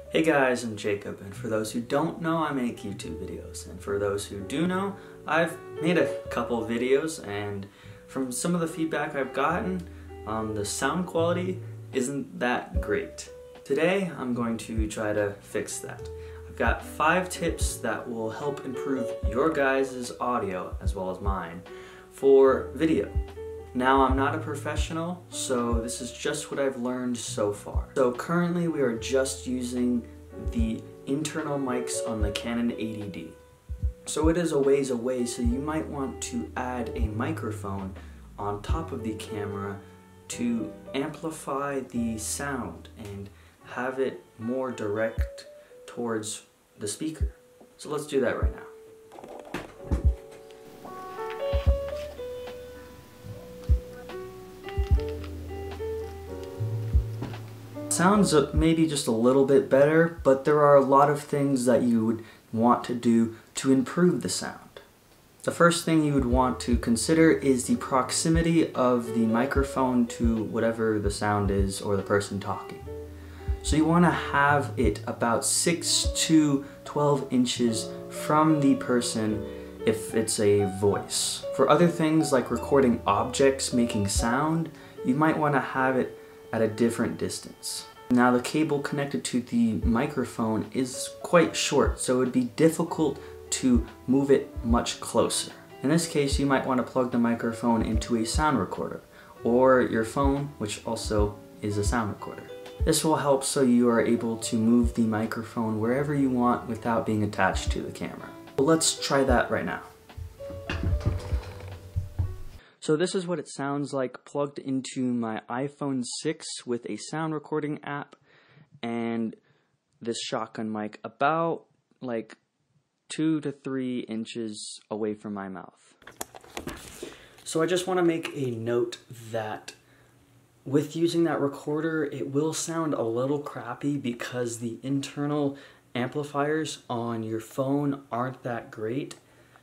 Hey guys, I'm Jacob, and for those who don't know, I make YouTube videos, and for those who do know, I've made a couple videos, and from some of the feedback I've gotten, the sound quality isn't that great. Today, I'm going to try to fix that. I've got 5 tips that will help improve your guys' audio, as well as mine, for video. Now, I'm not a professional, so this is just what I've learned so far. So currently we are just using the internal mics on the Canon 80D. So it is a ways away, so you might want to add a microphone on top of the camera to amplify the sound and have it more direct towards the speaker. So let's do that right now. Sounds maybe just a little bit better, but there are a lot of things that you would want to do to improve the sound. The first thing you would want to consider is the proximity of the microphone to whatever the sound is or the person talking. So you want to have it about 6 to 12 inches from the person if it's a voice. For other things like recording objects making sound, you might want to have it at a different distance. Now the cable connected to the microphone is quite short, so it would be difficult to move it much closer. In this case, you might want to plug the microphone into a sound recorder or your phone, which also is a sound recorder. This will help so you are able to move the microphone wherever you want without being attached to the camera. Well, let's try that right now. So this is what it sounds like plugged into my iPhone 6 with a sound recording app and this shotgun mic about like 2 to 3 inches away from my mouth. So I just want to make a note that with using that recorder, it will sound a little crappy because the internal amplifiers on your phone aren't that great.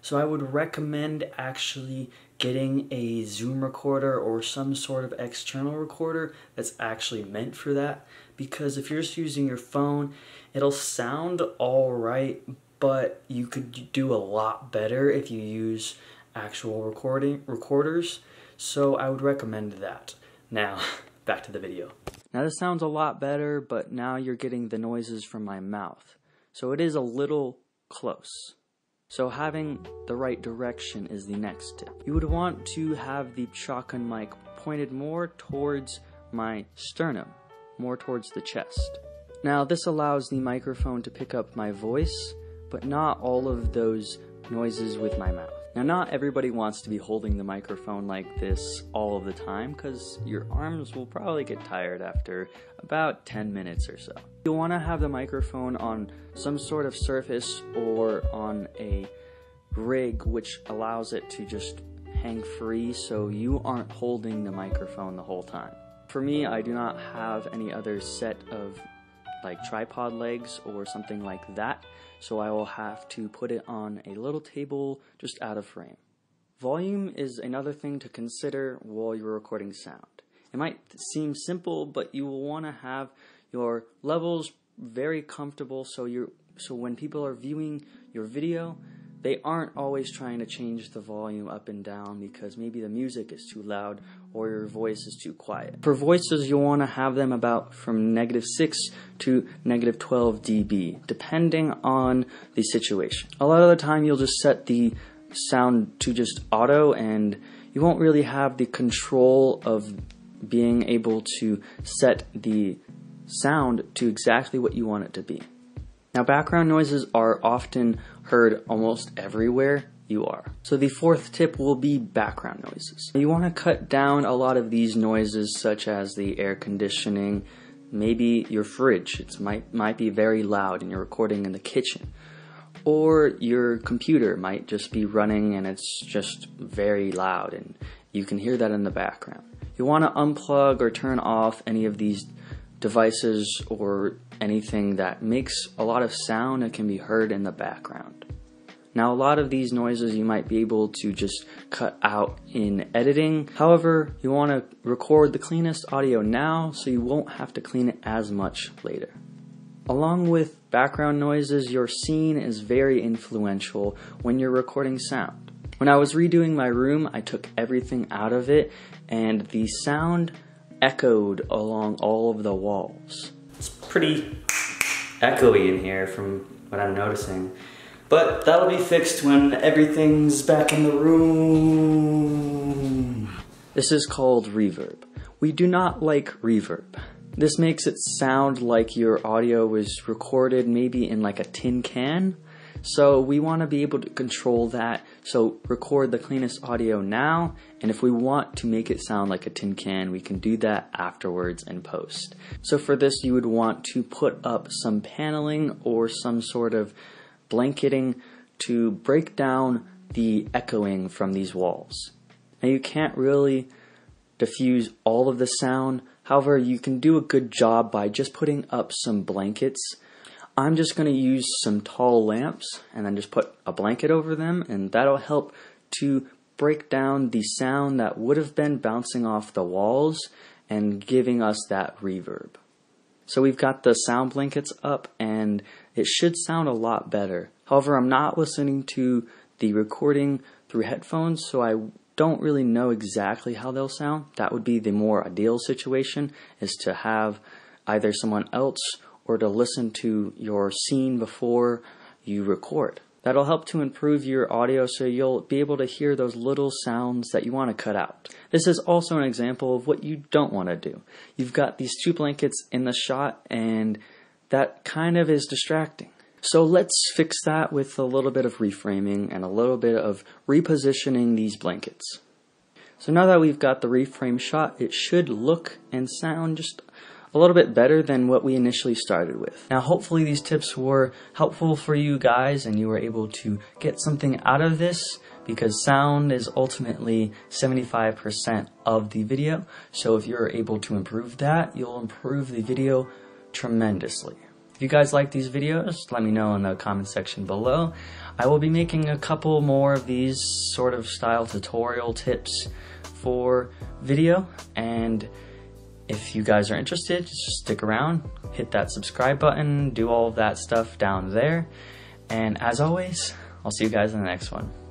So I would recommend actually getting a Zoom recorder or some sort of external recorder that's actually meant for that, because if you're just using your phone, it'll sound alright, but you could do a lot better if you use actual recorders. So I would recommend that. Now, back to the video. Now this sounds a lot better, but now you're getting the noises from my mouth. So it is a little close. So having the right direction is the next tip. You would want to have the shotgun mic pointed more towards my sternum, more towards the chest. Now this allows the microphone to pick up my voice, but not all of those noises with my mouth. Now not everybody wants to be holding the microphone like this all of the time because your arms will probably get tired after about 10 minutes or so. You'll want to have the microphone on some sort of surface or on a rig which allows it to just hang free so you aren't holding the microphone the whole time. For me, I do not have any other set of like tripod legs or something like that, so I will have to put it on a little table just out of frame. Volume is another thing to consider while you're recording sound. It might seem simple, but you will want to have your levels very comfortable so when people are viewing your video, they aren't always trying to change the volume up and down because maybe the music is too loud or your voice is too quiet. For voices, you'll want to have them about from -6 to -12 dB, depending on the situation. A lot of the time, you'll just set the sound to just auto, and you won't really have the control of being able to set the sound to exactly what you want it to be. Now, background noises are often heard almost everywhere you are. So the 4th tip will be background noises. You want to cut down a lot of these noises, such as the air conditioning, maybe your fridge. It might be very loud and you're recording in the kitchen. Or your computer might just be running and it's just very loud and you can hear that in the background. You want to unplug or turn off any of these devices or anything that makes a lot of sound and can be heard in the background. Now, a lot of these noises you might be able to just cut out in editing. However, you want to record the cleanest audio now so you won't have to clean it as much later. Along with background noises, your scene is very influential when you're recording sound. When I was redoing my room, I took everything out of it, and the sound echoed along all of the walls. It's pretty echoey in here from what I'm noticing, but that'll be fixed when everything's back in the room. This is called reverb. We do not like reverb. This makes it sound like your audio was recorded maybe in like a tin can. So we want to be able to control that. So record the cleanest audio now, and if we want to make it sound like a tin can, we can do that afterwards in post. So for this, you would want to put up some paneling or some sort of blanketing to break down the echoing from these walls. Now you can't really diffuse all of the sound. However, you can do a good job by just putting up some blankets. I'm just going to use some tall lamps and then just put a blanket over them, and that'll help to break down the sound that would have been bouncing off the walls and giving us that reverb. So we've got the sound blankets up and it should sound a lot better. However, I'm not listening to the recording through headphones, so I don't really know exactly how they'll sound. That would be the more ideal situation, is to have either someone else or to listen to your scene before you record. That'll help to improve your audio so you'll be able to hear those little sounds that you want to cut out. This is also an example of what you don't want to do. You've got these two blankets in the shot and that kind of is distracting. So let's fix that with a little bit of reframing and a little bit of repositioning these blankets. So now that we've got the reframe shot, it should look and sound just a little bit better than what we initially started with. Now hopefully these tips were helpful for you guys and you were able to get something out of this, because sound is ultimately 75% of the video. So if you're able to improve that, you'll improve the video tremendously. If you guys like these videos, let me know in the comment section below. I will be making a couple more of these sort of style tutorial tips for video, and if you guys are interested, just stick around, hit that subscribe button, do all of that stuff down there, and as always, I'll see you guys in the next one.